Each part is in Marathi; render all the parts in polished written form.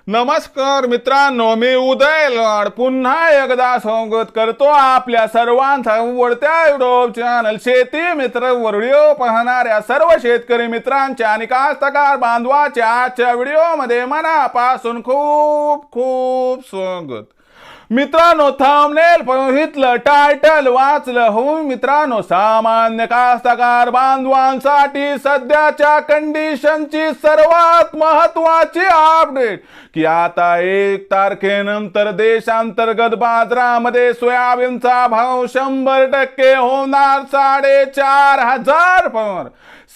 नमस्कार मित्रांनो, मी उदय लाड पुन्हा एकदा स्वागत करतो आपल्या सर्वांचा आवडत्या युट्यूब चॅनल शेती मित्र व्हिडिओ पाहणाऱ्या सर्व शेतकरी मित्रांच्या आणि कास्तकार बांधवाच्या आजच्या व्हिडिओमध्ये मनापासून खूप खूप स्वागत। मित्रांनो, थंबनेल बघितलं, टायटल वाचलं हो मित्रांनो, सामान्य कास्तकार बांधवांसाठी सध्याच्या कंडिशनची सर्वात महत्त्वाची अपडेट की आता 1 तारखेनंतर देशांतर्गत बाजारामध्ये सोयाबीनचा भाव 100% होणार 4,500 पर।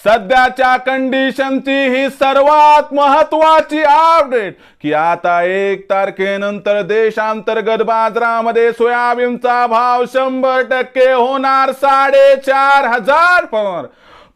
सध्याच्या कंडिशनची ही सर्वात महत्त्वाची अपडेट की आता 1 तारखेनंतर देशांतर्गत बाजारामध्ये सोयाबीनचा भाव 100% होणार 4,500 पर।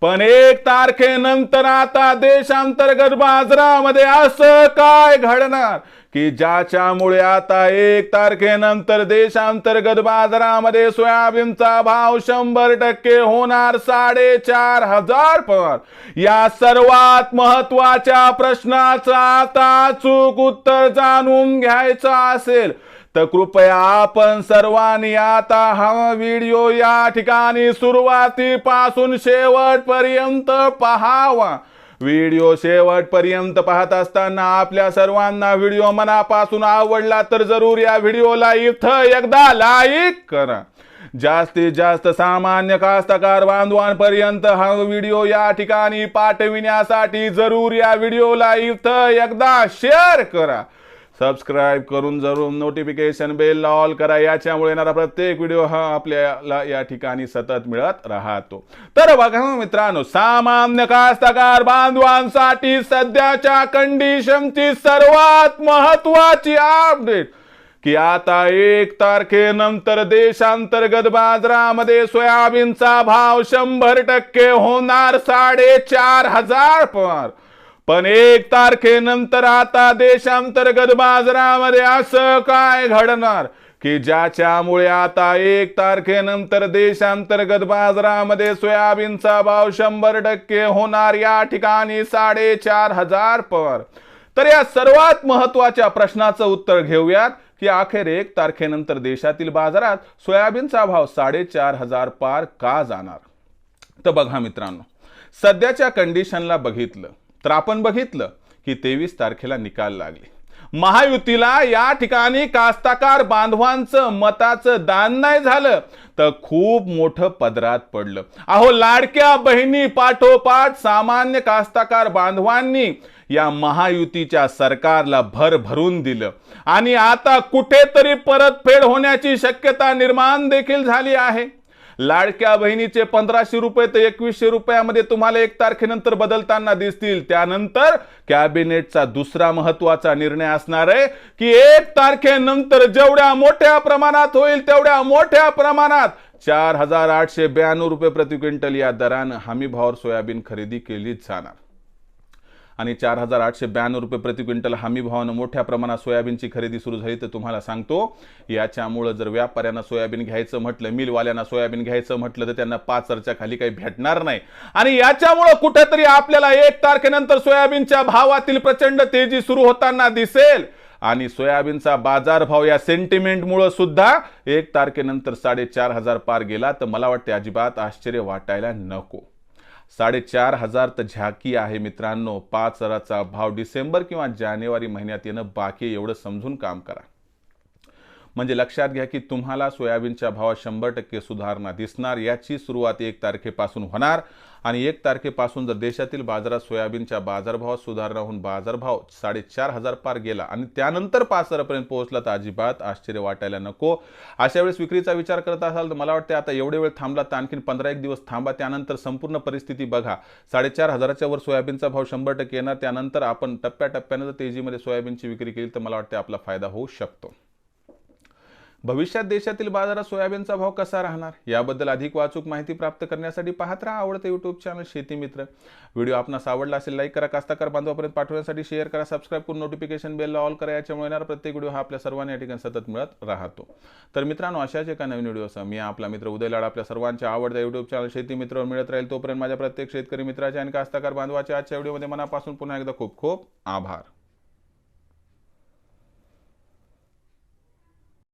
पण 1 तारखेनंतर आता देशांतर्गत बाजारामध्ये असं काय घडणार की ज्याच्यामुळे आता 1 तारखेनंतर देशांतर्गत बाजारामध्ये सोयाबीनचा भाव 100% होणार 4,500 पर। या सर्वात महत्त्वाच्या प्रश्नाचं आता अचूक उत्तर जाणून घ्यायचं असेल तर कृपया आपण सर्वांनी आता हा व्हिडिओ या ठिकाणी सुरुवातीपासून शेवटपर्यंत पाहावा। व्हिडिओ शेवटपर्यंत पाहत असताना आपल्या सर्वांना व्हिडिओ मनापासून आवडला तर जरूर या व्हिडिओला इथं एकदा लाईक करा। जास्तीत जास्त सामान्य कास्तकार बांधवांपर्यंत हा व्हिडिओ या ठिकाणी पाठविण्यासाठी जरूर या व्हिडिओला इथं एकदा शेअर करा। सबस्क्राइब करून जरूर नोटिफिकेशन बेल ऑल करा, याच्यामुळे येणारा प्रत्येक व्हिडिओ हा आपल्याला या ठिकाणी सतत मिळत राहतो। तर बघा मित्रांनो, सामान्य कास्तकार बांधवांसाठी सध्याच्या कंडिशनची सर्वात महत्त्वाची अपडेट की आता 1 तारखेनंतर देशांतर्गत बाजारामध्ये सोयाबीनचा भाव 100% होणार 4,500 पर। पण 1 तारखेनंतर आता देशांतर्गत बाजारामध्ये असं काय घडणार की ज्याच्यामुळे आता 1 तारखेनंतर देशांतर्गत बाजारामध्ये सोयाबीनचा भाव 100% होणार या ठिकाणी 4,500 पर। तर या सर्वात महत्त्वाच्या प्रश्नाचं उत्तर घेऊयात की अखेर 1 तारखेनंतर देशातील बाजारात सोयाबीनचा भाव 4,500 पार का जाणार। तर बघा मित्रांनो, सध्याच्या कंडिशनला बघितलं तर आपण बघितलं की 23 तारखेला निकाल लागले। महायुतीला या ठिकाणी कास्तकार बांधवांचं मताचं दान नाही झालं तर खूप मोठं पदरात पडलं। अहो, लाडक्या बहिणी पाठोपाठ सामान्य कास्तकार बांधवांनी या महायुतीच्या सरकारला भरभरून दिलं आणि आता कुठेतरी परतफेड होण्याची शक्यता निर्माण देखील झाली आहे। लाडक्या बहिणीचे 1,500 रुपये तर 2,100 रुपयामध्ये तुम्हाला 1 तारखेनंतर बदलताना दिसतील। त्यानंतर कॅबिनेटचा दुसरा महत्त्वाचा निर्णय असणार आहे की 1 तारखेनंतर जेवढ्या मोठ्या प्रमाणात होईल तेवढ्या मोठ्या प्रमाणात 4,892 रुपये प्रति क्विंटल या दराने हमी भावावर सोयाबीन खरेदी केली जाणार आणि 4,892 रुपये प्रति क्विंटल हमी भावानं मोठ्या प्रमाणात सोयाबीनची खरेदी सुरू झाली। तर तुम्हाला सांगतो, याच्यामुळे जर व्यापाऱ्यांना सोयाबीन घ्यायचं म्हटलं, मिलवाल्यांना सोयाबीन घ्यायचं म्हटलं तर त्यांना 5,000च्या खाली काही भेटणार नाही आणि याच्यामुळे कुठेतरी आपल्याला 1 तारखेनंतर सोयाबीनच्या भावातील प्रचंड तेजी सुरू होताना दिसेल आणि सोयाबीनचा बाजारभाव या सेंटिमेंटमुळे सुद्धा 1 तारखेनंतर 4,500 पार गेला तर मला वाटते अजिबात आश्चर्य वाटायला नको। 4,500 तर झाकी आहे मित्रांनो। 5,000चा भाव डिसेंबर किंवा जानेवारी महिन्यात येणं बाकी, एवढं समजून काम करा। म्हणजे लक्षात घ्या की तुम्हाला सोयाबीनच्या भावात 100% सुधारणा दिसणार। याची सुरुवात 1 तारखेपासून होणार आणि 1 तारखेपासून जर देशातील बाजारात सोयाबीनच्या बाजारभावात सुधारणा होऊन बाजारभाव 4,500 पार गेला आणि त्यानंतर 5,000 पर्यंत पोहोचला तर अजिबात आश्चर्य वाटायला नको। अशा वेळेस विक्रीचा विचार करत असाल तर मला वाटते आता एवढे वेळ थांबला तर आणखीन 15-1 दिवस थांबा, त्यानंतर संपूर्ण परिस्थिती बघा। 4,500च्या वर सोयाबीनचा भाव 100% येणार, त्यानंतर आपण टप्प्याटप्प्याने जर तेजीमध्ये सोयाबीनची विक्री केली तर मला वाटते आपला फायदा होऊ शकतो। भविष्यात देशातील बाजारात सोयाबीनचा भाव कसा राहणार याबद्दल अधिक वाचूक माहिती प्राप्त करण्यासाठी पाहत राहा आवडते YouTube चॅनल शेती मित्र। व्हिडिओ आपणास आवडला असेल लाईक करा, कास्तकार बांधवापर्यंत पाठवण्यासाठी शेअर करा, सबस्क्राइब करून नोटिफिकेशन बेल ऑल करा, याच्यामुळे येणारा प्रत्येक व्हिडिओ हा आपल्या सर्वांना या ठिकाणी सतत मिळत राहतो। तर मित्रांनो, अशाच एका नवीन व्हिडिओसह मी आपला मित्र उदय लाड आपल्या सर्वांच्या आवडत्या YouTube चॅनल शेती मित्रवर मिळत राहील। तोपर्यंत माझ्या प्रत्येक शेतकरी मित्राच्या आणि कास्तकार बांधवाच्या आजच्या व्हिडिओमध्ये मनापासून पुन्हा एकदा खूप खूप आभार।